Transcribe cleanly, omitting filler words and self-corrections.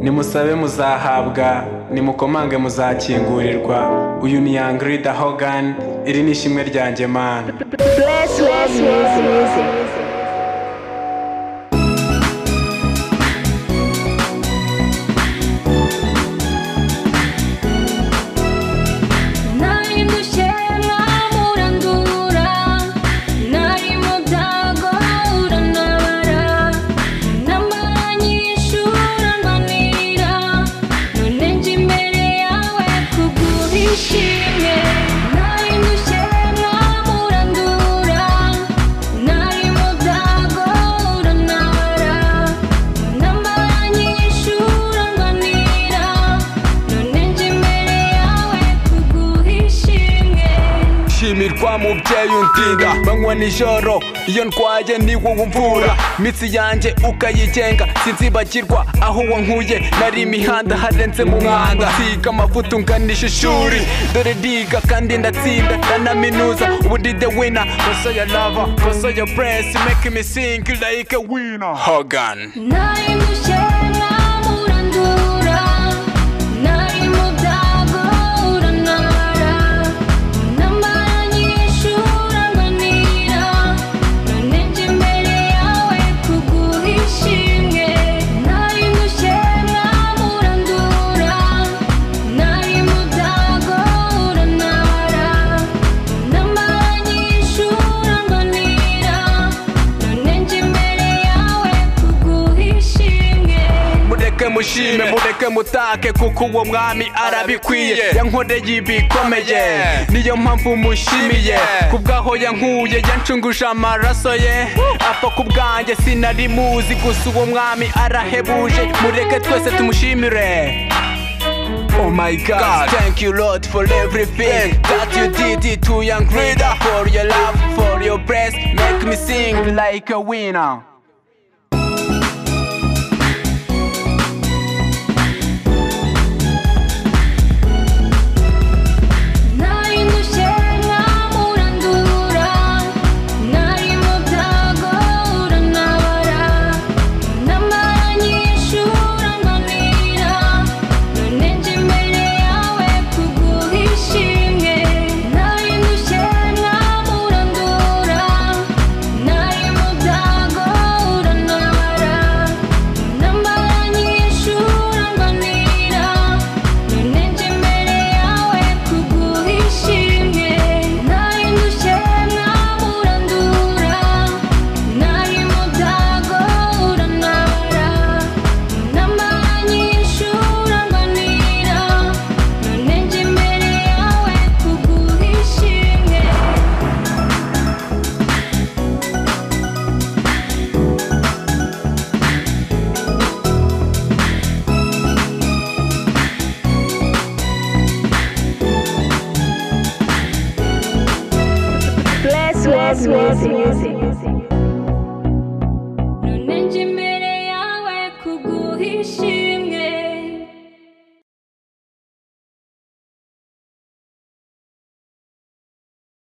nimusabe muzahabwa, nimukomange muzakingurirwa. Uyu ni Young Leader Hogan, iri ni ishimwe ryanjye man. Bless music. Shimirwa mubyeyi undinda manywa nijoro iyo ndwaye ni wowe umvura mitsi yanjye ukayigenga sinzibagirwa aho wankuye nari imihanda harenze mu mwanda siga amavuta unganisha ishuri dore ndiga kandi ndatsinda ndanaminuza ubu ndi the winner cause your lover cause your praise make me sing like a winner. Hogan mushime mureke mutake kuko uwo mwami arabikwiye yankoreye ibikomeye niyo mpamvu mushimiye kubwaho yankuye yancunguje amaraso ye apfa kubwanjye sinari muzi gusa uwo mwami arahebuje mureke twese tumushimire. Oh my God, thank you Lord for everything that you did it to Young Leader, for your love, for your praise, make me sing like a winner. Bless music.